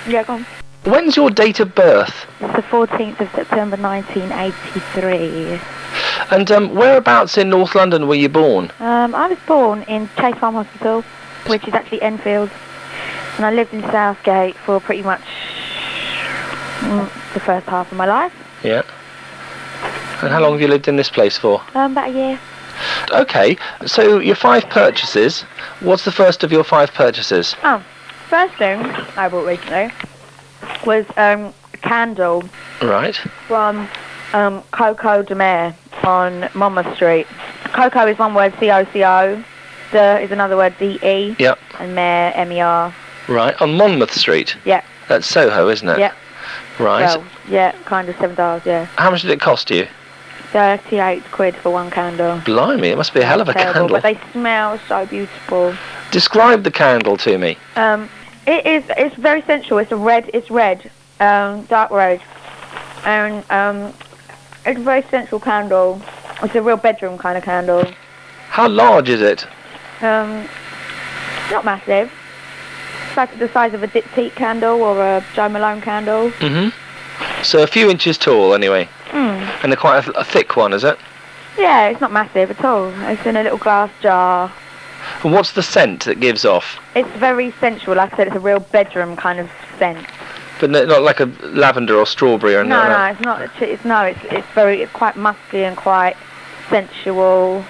Yeah, go on. When's your date of birth? It's the 14th of September 1983. And whereabouts in North London were you born? I was born in Chase Farm Hospital, which is actually Enfield. And I lived in Southgate for pretty much the first half of my life. Yeah. And how long have you lived in this place for? About a year. Okay, so your 5 purchases. What's the first of your 5 purchases? First thing I bought recently was a candle. Right. From Coco de Mer on Monmouth Street. Coco is one word, C-O-C-O. De is another word, D-E. Yep. And Mer, M-E-R. Right, on Monmouth Street? Yeah. That's Soho, isn't it? Yeah. Right. Well, yeah, kind of $7, yeah. How much did it cost you? 38 quid for one candle. Blimey, it must be a hell of a candle. But they smell so beautiful. Describe the candle to me. It's very sensual. It's red, dark red. And it's a very sensual candle. It's a real bedroom kind of candle. How large is it? Not massive. It's like the size of a diptyque candle or a Jo Malone candle. So a few inches tall, anyway. And they're quite a thick one, is it? Yeah, it's not massive at all. It's in a little glass jar. And what's the scent it gives off? It's very sensual. Like I said, it's a real bedroom kind of scent. But not like a lavender or strawberry or anything like that? No, it's quite musky and quite sensual.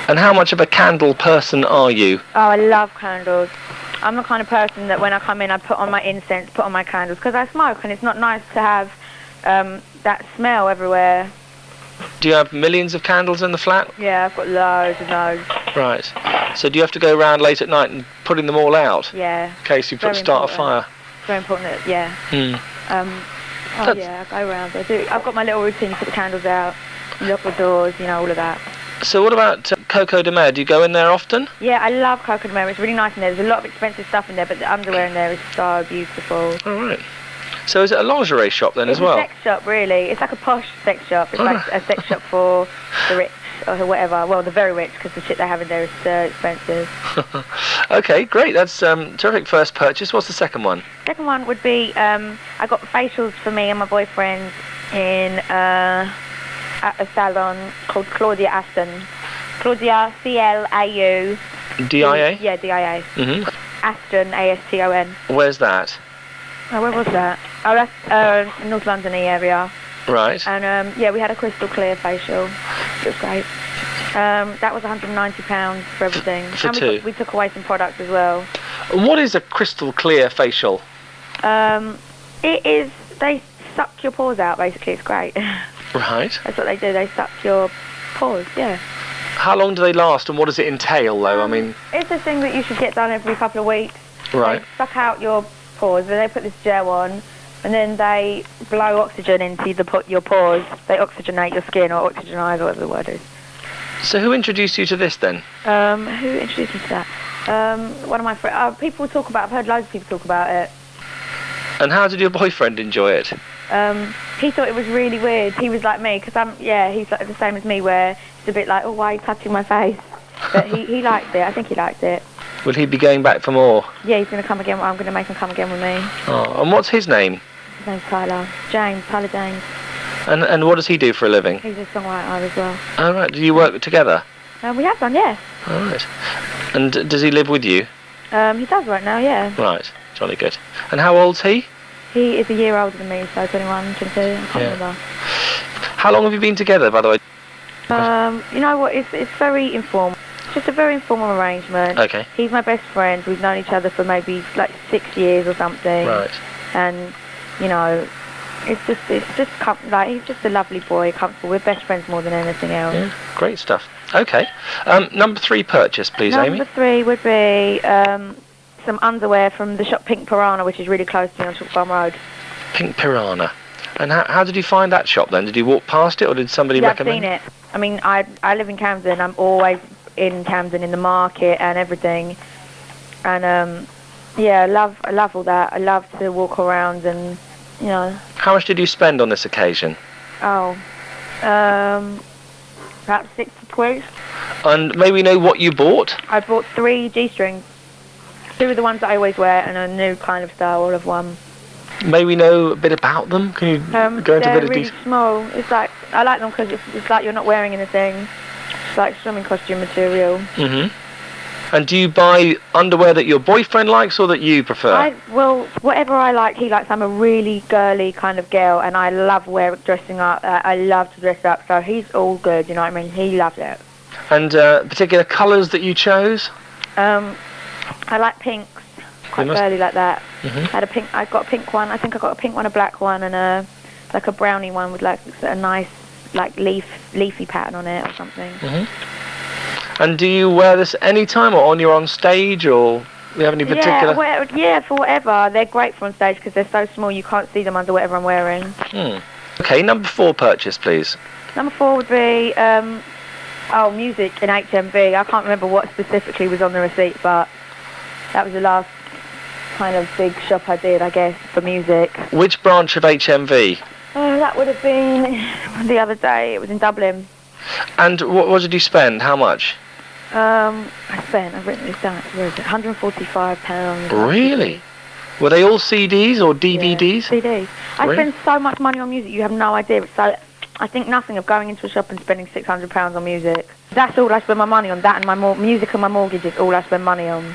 And how much of a candle person are you? Oh, I love candles. I'm the kind of person that when I come in, I put on my incense, put on my candles, because I smoke, and it's not nice to have that smell everywhere. Do you have millions of candles in the flat? Yeah, I've got loads and loads. Right. So do you have to go around late at night and putting them all out? Yeah. In case you start a fire? It's very important that, yeah. Yeah, I go around. I've got my little routine to put the candles out, lock the doors, all of that. So what about Coco de Mer? Do you go in there often? Yeah, I love Coco de Mer. It's really nice in there. There's a lot of expensive stuff in there, but the underwear in there is so beautiful. All right. So is it a lingerie shop then as well? It's a sex shop, really. It's like a posh sex shop. It's like a sex shop for the rich or whatever. Well, the very rich, because the shit they have in there is so expensive. Okay, great. That's terrific first purchase. What's the second one? Second one would be I got facials for me and my boyfriend in at a salon called Claudia Aston. Claudia, C-L-A-U. D-I-A? Yeah, D-I-A. Aston, A-S-T-O-N. Where's that? Oh, where was that? Oh, that's North London area. Right. And yeah, we had a crystal clear facial. It was great. That was £190 for everything. For and two. We took away some products as well. What is a crystal clear facial? It is, they suck your pores out, basically. It's great. Right. That's what they do. They suck your pores, yeah. How long do they last, and what does it entail, though? I mean... It's a thing that you should get done every couple of weeks. Right. They suck out your pores, and they put this gel on, and then they blow oxygen into your pores. They oxygenate your skin, or oxygenise, or whatever the word is. So who introduced you to this, then? Who introduced me to that? One of my friends. People talk about. I've heard loads of people talk about it. And how did your boyfriend enjoy it? He thought it was really weird. He was like me, because he's like the same as me, where it's a bit like, oh, why are you touching my face? But he liked it. I think he liked it. Will he be going back for more? Yeah, he's going to come again. I'm going to make him come again with me. Oh, and what's his name? His name's Tyler James. And what does he do for a living? He's a songwriter as well. Oh, right. Do you work together? We have done, yeah. All right. And does he live with you? He does right now, yeah. Right. Jolly good. And how old's he? He is a year older than me, so 21, 22, I can't remember. How long have you been together, by the way? You know what, it's very informal. It's just a very informal arrangement. Okay. He's my best friend. We've known each other for maybe like 6 years or something. Right. And, it's just he's just a lovely boy, comfortable. We're best friends more than anything else. Yeah, great stuff. Okay. Number 3 purchase, please, Amy. Number 3 would be some underwear from the shop Pink Piranha, which is really close to me on Chalk Farm Road. Pink Piranha. And how did you find that shop then? Did you walk past it, or did somebody recommend? I've seen it. I mean, I live in Camden. I'm always in Camden in the market and everything. And yeah, I love all that. I love to walk around and How much did you spend on this occasion? Oh, perhaps 60 quid. And may we know what you bought? I bought 3 G-strings. Two of the ones that I always wear, and a new kind of style of one. May we know a bit about them? Can you go into a bit of They're really detail? small. It's like, I like them because it's like you're not wearing anything. It's like swimming costume material. And do you buy underwear that your boyfriend likes or that you prefer? Well, whatever I like, he likes. I'm a really girly kind of girl, and I love dressing up. I love to dress up, so he's all good, you know what I mean? He loves it. And particular colours that you chose? I like pinks, quite girly like that. I got a pink one. I think I got a pink one, a black one, and like a brownie one with like a nice like leafy pattern on it or something. And do you wear this any time, or on you're on stage, or do you have any particular? Yeah, for whatever. They're great for on stage because they're so small you can't see them under whatever I'm wearing. Okay, number 4 purchase, please. Number 4 would be music in HMV. I can't remember what specifically was on the receipt, but that was the last kind of big shop I did, I guess, for music. Which branch of HMV? That would have been the other day. It was in Dublin. And what did you spend? How much? I've written this down. Where is it? £145. Really? Were they all CDs or DVDs? Yeah, CDs. I spend so much money on music, you have no idea. So I think nothing of going into a shop and spending £600 on music. That's all I spend my money on. That and my music and my mortgage is all I spend money on.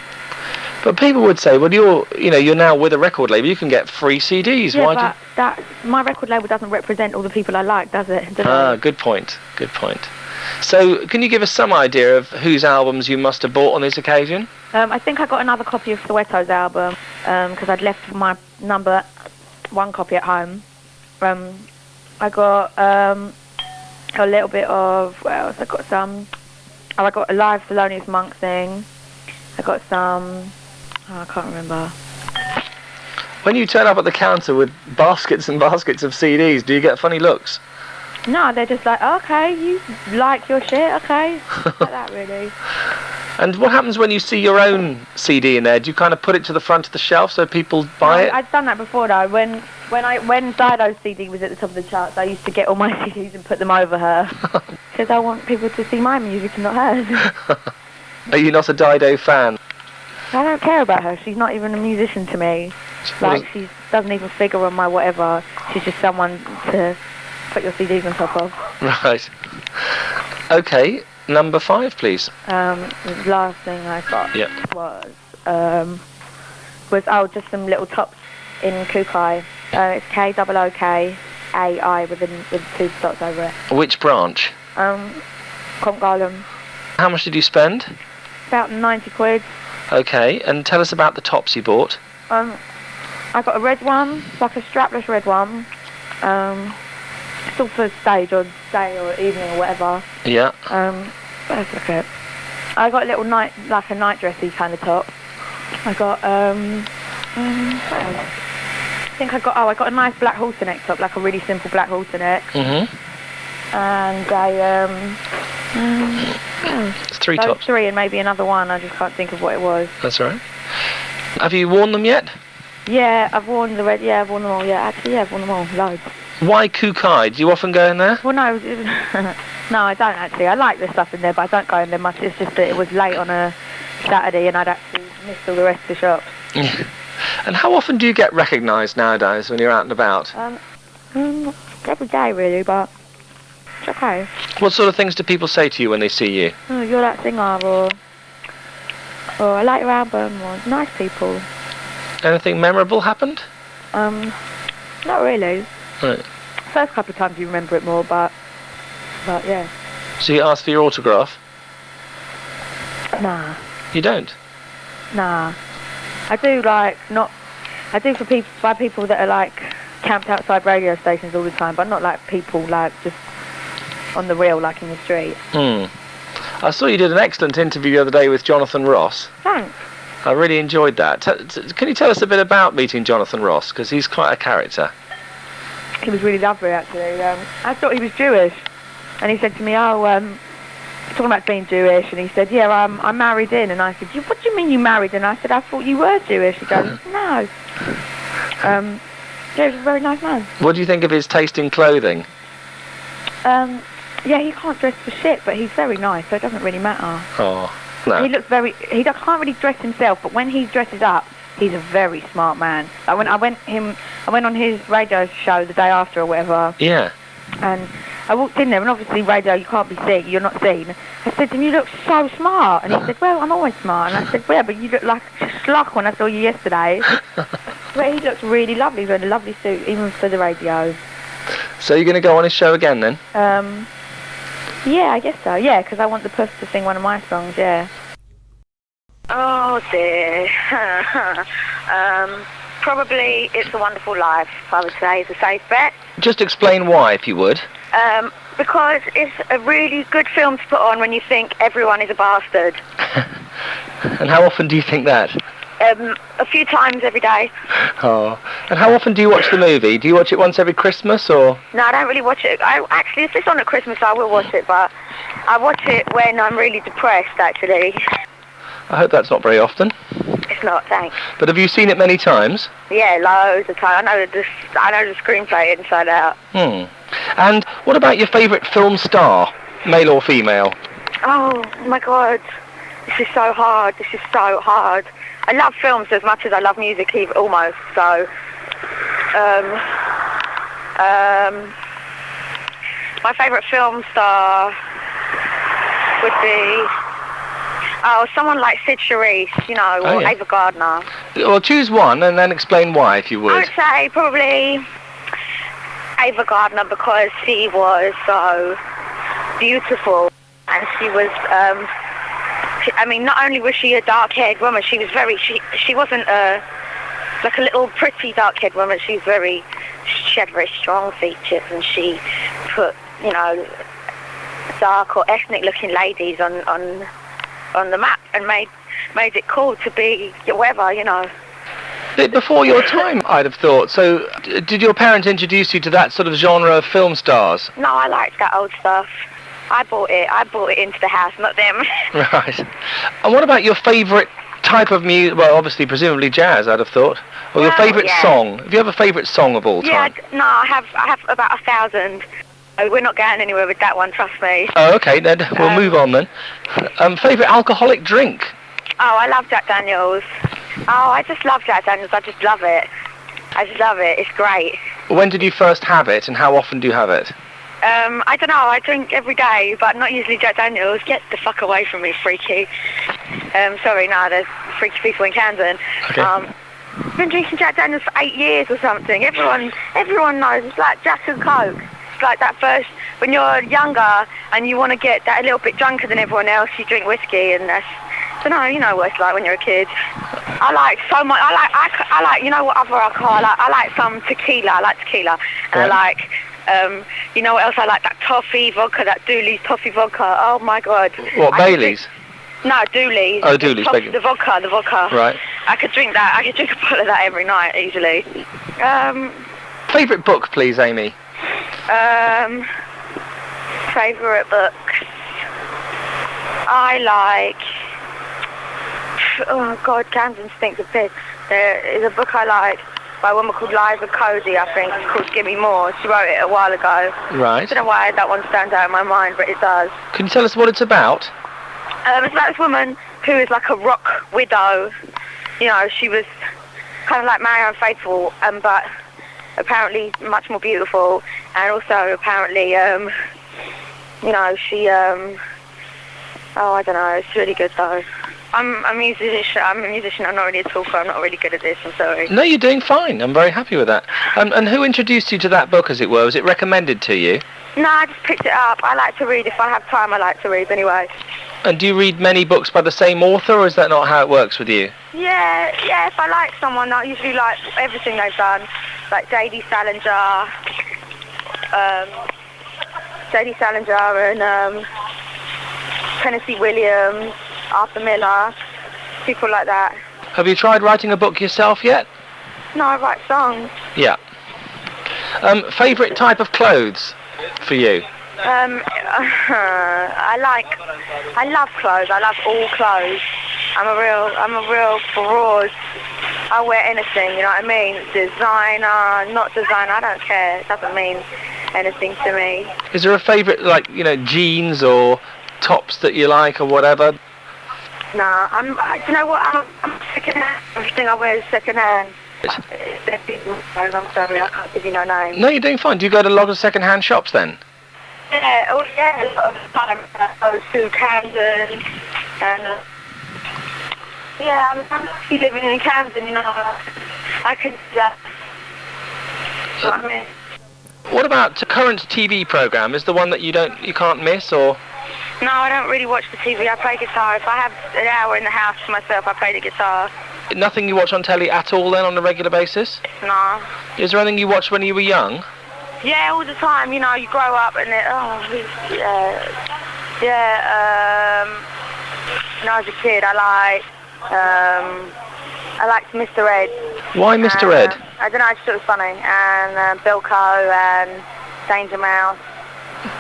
But people would say, well, you're now with a record label, you can get free CDs. Yeah, my record label doesn't represent all the people I like, does it? Good point. Good point. So, can you give us some idea of whose albums you must have bought on this occasion? I think I got another copy of Soweto's album because I'd left my number 1 copy at home. I got a little bit of, what else? I got a live Thelonious Monk thing. I got some, I can't remember. When you turn up at the counter with baskets and baskets of CDs, do you get funny looks? No, they're just like, okay, you like your shit, okay. Like that, really. And what happens when you see your own CD in there? Do you kind of put it to the front of the shelf so people buy it? I'd done that before, though. When Dido's CD was at the top of the charts, I used to get all my CDs and put them over her. Because I want people to see my music and not hers. Are you not a Dido fan? I don't care about her. She's not even a musician to me. Like, she doesn't even figure on my whatever. She's just someone to put your CDs on top of. Right. Okay, number 5, please. The last thing I got was just some little tops in Kukai. It's K-O-O-K-A-I with 2 dots over it. Which branch? Covent Garden. How much did you spend? About 90 quid. Okay, and tell us about the tops you bought. I got a red one, like a strapless red one. Still for stage or day or evening or whatever. Yeah. That's okay. I got a little night dressy kind of top. I got what else? I think I got a nice black halter neck top, like a really simple black halter neck. And It's 3 those tops. 3 and maybe another one. I just can't think of what it was. That's all right. Have you worn them yet? Yeah, I've worn the red. Yeah, I've worn them all. Yeah, actually, yeah, I've worn them all. Loads. Why Kukai? Do you often go in there? Well, no, no, I don't actually. I like the stuff in there, but I don't go in there much. It's just that it was late on a Saturday and I'd actually missed all the rest of the shops. And how often do you get recognised nowadays when you're out and about? Every day, really, but it's okay. What sort of things do people say to you when they see you? Oh, you're that singer, or I like your album, or nice people. Anything memorable happened? Not really. Right. First couple of times you remember it more, but yeah. So you ask for your autograph? Nah. You don't? Nah. I do for people that are like camped outside radio stations all the time, but not like people like just on the real, like in the street. I saw you did an excellent interview the other day with Jonathan Ross. Thanks. I really enjoyed that. Can you tell us a bit about meeting Jonathan Ross? Because he's quite a character. He was really lovely, actually. I thought he was Jewish. And he said to me, talking about being Jewish, and he said, yeah, I'm married in. And I said, what do you mean you married in? I said, I thought you were Jewish. He goes, no. Yeah, he was a very nice man. What do you think of his taste in clothing? Yeah, he can't dress for shit, but he's very nice, so it doesn't really matter. Oh, No. He looks very. He can't really dress himself, but when he dresses up, he's a very smart man. Like when I went on his radio show the day after or whatever. Yeah. And I walked in there, and obviously radio, you can't be seen, you're not seen. I said to him, "You look so smart." And he said, "Well, I'm always smart." And I said, "Well, but you look like a schlock when I saw you yesterday." But he looks really lovely. He's wearing a lovely suit, even for the radio. So you're going to go on his show again then? Yeah, I guess so. Yeah, because I want the Puss to sing one of my songs. Yeah. Oh dear. Probably It's a Wonderful Life, I would say, is a safe bet. Just explain why, if you would. Because it's a really good film to put on when you think everyone is a bastard. And how often do you think that? A few times every day. Oh. And how often do you watch the movie? Do you watch it once every Christmas, or...? No, I don't really watch it. Actually, if it's on at Christmas, I will watch it, but I watch it when I'm really depressed, actually. I hope that's not very often. It's not, thanks. But have you seen it many times? Yeah, loads of times. I know the screenplay inside out. And what about your favourite film star, male or female? Oh, my God. This is so hard. I love films as much as I love music, almost. So, my favourite film star would be... Oh, someone like Sid Charisse, or Ava Gardner. Well, choose one and then explain why, if you would. I would say probably Ava Gardner, because she was so beautiful, and she was, not only was she a dark-haired woman, she was she wasn't like a little pretty dark-haired woman, she had very strong features, and she put, dark or ethnic-looking ladies on the map and made it cool to be whatever, Bit before your time, I'd have thought. So, did your parents introduce you to that sort of genre of film stars? No, I liked that old stuff. I bought it into the house, not them. Right. And what about your favourite type of music? Well, obviously, presumably jazz, I'd have thought. Or your favourite song? Have you have a favourite song of all time? Yeah, no, I have about 1,000. We're not going anywhere with that one, trust me. Oh, okay, then we'll move on then. Favourite alcoholic drink? Oh, I love Jack Daniels. Oh, I just love Jack Daniels. I just love it. It's great. When did you first have it, and how often do you have it? I don't know. I drink every day, but not usually Jack Daniels. Get the fuck away from me, freaky. Sorry, no, there's freaky people in Camden. Okay. I've been drinking Jack Daniels for 8 years or something. Everyone knows. It's like Jack and Coke. It's like that first, when you're younger and you want to get that a little bit drunker than everyone else, you drink whiskey, and that's, I don't know, you know what it's like when you're a kid. I like so much, I like, you know what other alcohol I like some tequila, and I like, you know what else I like, that toffee vodka, that Dooley's toffee vodka, oh my God. What, Bailey's? No, Dooley's. Oh, Dooley's, the vodka. Right. I could drink a bottle of that every night, easily. Favourite book, please, Amy? Favourite books. I like... Oh, God, Camden stinks of pigs. There is a book I like by a woman called Liza Cody, I think. It's called Gimme More. She wrote it a while ago. Right. I don't know why that one stands out in my mind, but it does. Can you tell us what it's about? It's about this woman who is like a rock widow. She was kind of like Marianne Faithfull, but apparently much more beautiful, and also apparently, she, oh, I don't know, it's really good though. I'm a musician, I'm not really a talker, I'm not really good at this, I'm sorry. No, you're doing fine, I'm very happy with that. And who introduced you to that book, as it were? Was it recommended to you? No, I just picked it up. I like to read. If I have time, I like to read anyway. And do you read many books by the same author, or is that not how it works with you? Yeah, if I like someone, I usually like everything they've done. Like J.D. Salinger and Tennessee Williams, Arthur Miller, people like that. Have you tried writing a book yourself yet? No, I write songs. Yeah. Favourite type of clothes for you? I love clothes. I love all clothes. I'm a real broad. I'll wear anything, you know what I mean? Designer, not designer, I don't care. It doesn't mean anything to me. Is there a favourite, like, jeans or tops that you like or whatever? No, do you know what? I'm second-hand. Everything I wear is second-hand. I'm sorry, I can't give you no name. No, you're doing fine. Do you go to a lot of second-hand shops then? Yeah, a lot of the time I go to Camden, and yeah, I'm lucky living in Camden, you know. I could do that. You know what I mean? What about the current TV program? Is the one that you can't miss, or? No, I don't really watch the TV. I play guitar. If I have an hour in the house to myself, I play the guitar. Nothing you watch on telly at all then, on a regular basis? No. Is there anything you watched when you were young? Yeah, all the time. You know, you grow up and when I was a kid, I liked Mr. Ed. Why Mr. Ed? I don't know, it's sort of funny. And Bilko and Danger Mouse.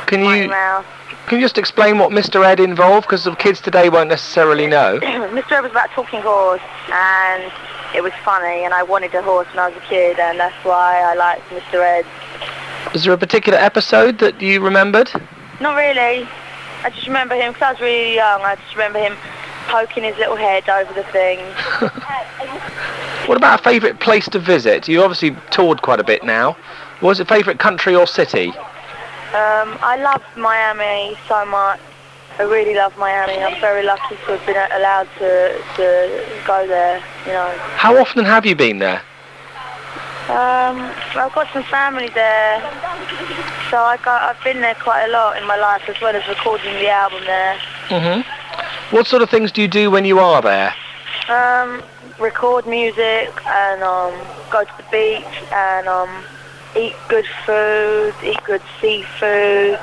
Can Mouse. you just explain what Mr. Ed involved? Because the kids today won't necessarily know. Mr. Ed was about talking horse, and it was funny, and I wanted a horse when I was a kid, and that's why I liked Mr. Ed. Was there a particular episode that you remembered? Not really. I just remember him, because I was really young, I just remember him poking his little head over the thing. What about a favourite place to visit? You obviously toured quite a bit now. What was it, favourite country or city? I love Miami so much. I really love Miami. I'm very lucky to have been allowed to go there, you know. How often have you been there? I've got some family there, so I've been there quite a lot in my life, as well as recording the album there. What sort of things do you do when you are there? Record music and go to the beach and eat good food, eat good seafood,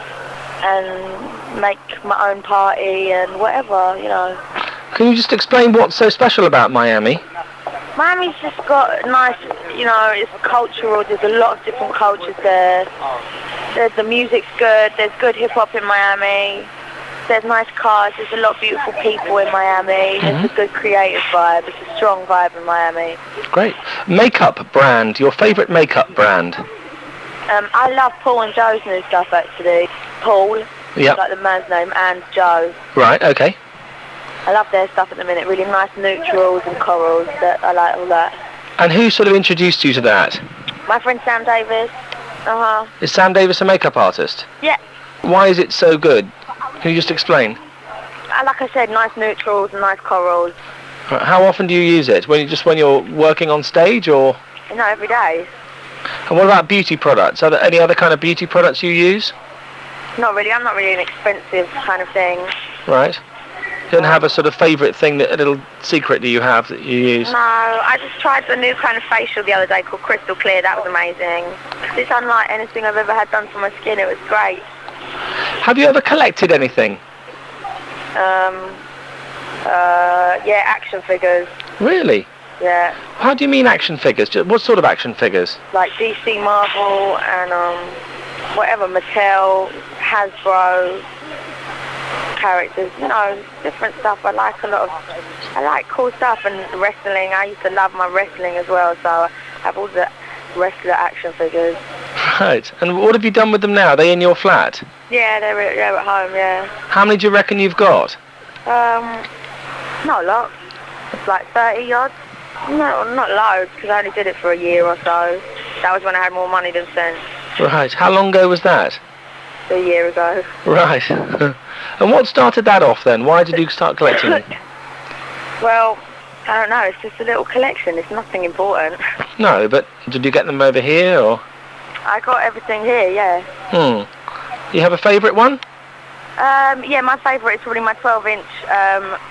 and make my own party and whatever, you know. Can you just explain what's so special about Miami? Miami's just got nice, you know, it's cultural, there's a lot of different cultures there. The music's good, there's good hip-hop in Miami, there's nice cars, there's a lot of beautiful people in Miami, there's a good creative vibe, it's a strong vibe in Miami. Great. Makeup brand, your favourite makeup brand? I love Paul and Joe's new stuff, actually. Paul, yep, like the man's name, and Joe. Right, okay. I love their stuff at the minute, really nice neutrals and corals, I like all that. And who sort of introduced you to that? My friend Sam Davis. Is Sam Davis a makeup artist? Yeah. Why is it so good? Can you just explain? Like I said, nice neutrals and nice corals. Right, how often do you use it? When you're working on stage, or? No, every day. And what about beauty products? Are there any other kind of beauty products you use? Not really. I'm not really an expensive kind of thing. Right. You don't have a sort of favourite thing, a little secret do you have that you use? No, I just tried the new kind of facial the other day called Crystal Clear. That was amazing. It's unlike anything I've ever had done to my skin. It was great. Have you ever collected anything? Yeah, action figures. Really? Yeah. How do you mean action figures? What sort of action figures? Like DC, Marvel, and whatever, Mattel, Hasbro characters, you know, different stuff. I like cool stuff, and wrestling. I used to love my wrestling as well, so I have all the wrestler action figures. Right. And what have you done with them now? Are they in your flat? Yeah, they're at home, yeah. How many do you reckon you've got? Not a lot. It's like 30 odd. No, not loads, because I only did it for a year or so. That was when I had more money than sense. Right. How long ago was that? A year ago. Right. And what started that off then? Why did you start collecting them? Well, I don't know. It's just a little collection. It's nothing important. No, but did you get them over here, or? I got everything here, yeah. You have a favourite one? Yeah, my favourite is probably my 12-inch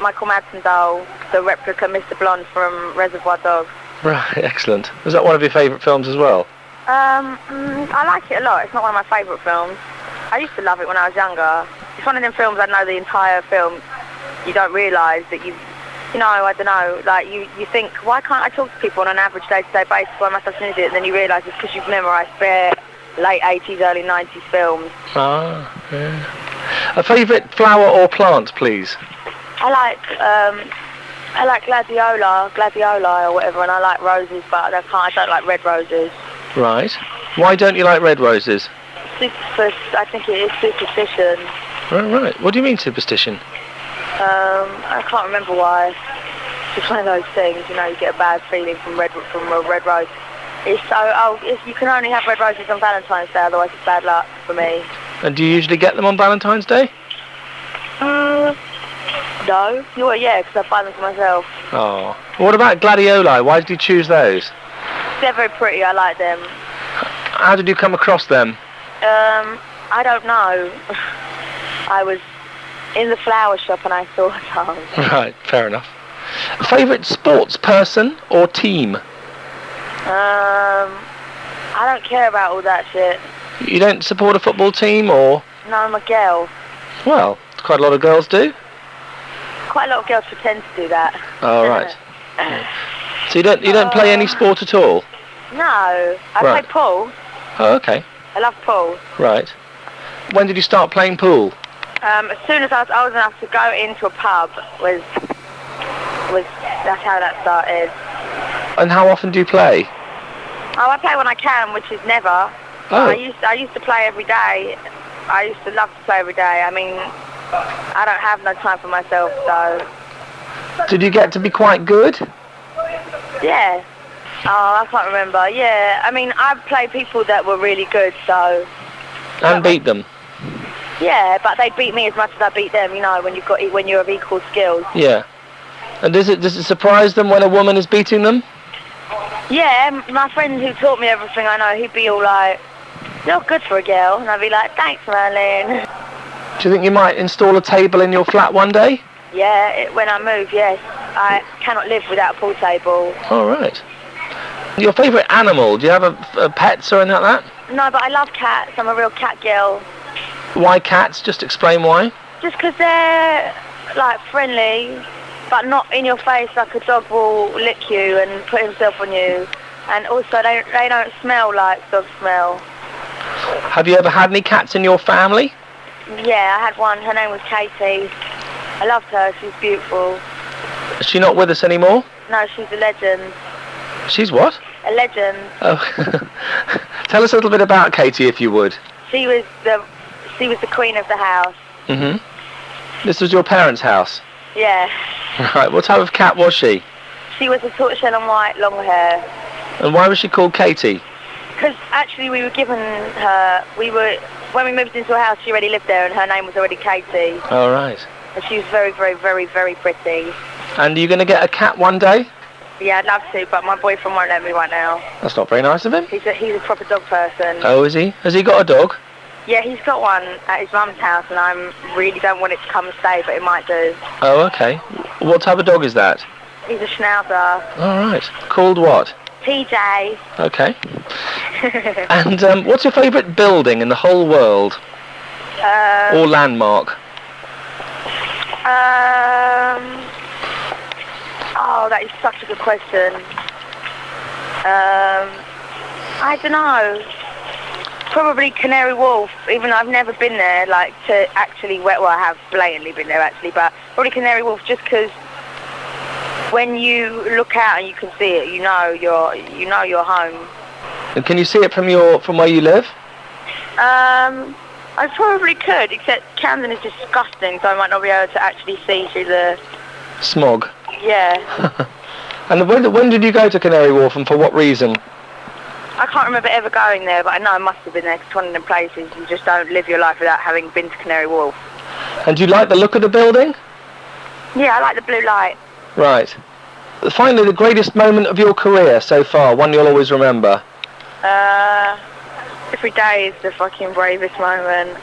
Michael Madsen doll, the replica Mr. Blonde from Reservoir Dogs. Right, excellent. Was that one of your favourite films as well? I like it a lot. It's not one of my favourite films. I used to love it when I was younger. It's one of them films I know the entire film. You don't realise that you know, I don't know, like you think, why can't I talk to people on an average day-to-day basis? Why am I such an idiot? And then you realise it's because you've memorised their late 80s, early 90s films. Ah, yeah. A favourite flower or plant, please? I like gladiola or whatever, and I like roses, but I don't like red roses. Right. Why don't you like red roses? I think it is superstition. Right. What do you mean superstition? I can't remember why. It's just one of those things, you know, you get a bad feeling from a red rose. It's so, you can only have red roses on Valentine's Day, otherwise it's bad luck for me. And do you usually get them on Valentine's Day? No. Well, yeah, because I buy them for myself. Oh. What about gladioli? Why did you choose those? They're very pretty, I like them. How did you come across them? I don't know. I was in the flower shop and I saw some. Right, fair enough. Favourite sports person or team? I don't care about all that shit. You don't support a football team, or? No, I'm a girl. Well, quite a lot of girls do. Quite a lot of girls pretend to do that. Oh, right. So you don't play any sport at all? No, I play pool. Oh, okay. I love pool. Right. When did you start playing pool? As soon as I was old enough to go into a pub, that's how that started. And how often do you play? Oh, I play when I can, which is never. Oh. I used to play every day. I used to love to play every day. I mean, I don't have no time for myself, so... Did you get to be quite good? Yeah. Oh, I can't remember. Yeah, I mean, I played people that were really good, so... And beat them? Yeah, but they beat me as much as I beat them, you know, when you're of equal skills. Yeah. And does it surprise them when a woman is beating them? Yeah, my friend who taught me everything I know, he'd be all like, "You're good for a girl," and I'd be like, "Thanks, Merlin." Do you think you might install a table in your flat one day? Yeah, when I move, yes. I cannot live without a pool table. All right. Your favourite animal? Do you have a pets or anything like that? No, but I love cats. I'm a real cat girl. Why cats? Just explain why. Just because they're, like, friendly, but not in your face like a dog will lick you and put himself on you. And also, they don't smell like dogs smell. Have you ever had any cats in your family? Yeah, I had one. Her name was Katie. I loved her. She was beautiful. Is she not with us anymore? No, she's a legend. She's what? A legend. Oh. Tell us a little bit about Katie, if you would. She was the queen of the house. Mm-hmm. This was your parents' house? Yeah. Right. What type of cat was she? She was a tortoiseshell and white, long hair. And why was she called Katie? Because actually we were given her... When we moved into a house, she already lived there and her name was already Katie. Oh, right. And she was very, very, very, very pretty. And are you going to get a cat one day? Yeah, I'd love to, but my boyfriend won't let me right now. That's not very nice of him. He's a proper dog person. Oh, is he? Has he got a dog? Yeah, he's got one at his mum's house, and I really don't want it to come and stay, but it might do. Oh, okay. What type of dog is that? He's a schnauzer. All right. Called what? TJ. Okay. And what's your favourite building in the whole world? Or landmark? Oh, that is such a good question. I don't know. Probably Canary Wharf, even though I've never been there, like, to actually... Well, I have blatantly been there, actually, but probably Canary Wharf just because when you look out and you can see it, you know you're home. And can you see it from where you live? I probably could, except Camden is disgusting, so I might not be able to actually see through the... Smog? Yeah. And when did you go to Canary Wharf, and for what reason? I can't remember ever going there, but I know I must have been there, 'cause it's one of them places you just don't live your life without having been to Canary Wharf. And do you like the look of the building? Yeah, I like the blue light. Right. Finally, the greatest moment of your career so far, one you'll always remember. Every day is the fucking bravest moment.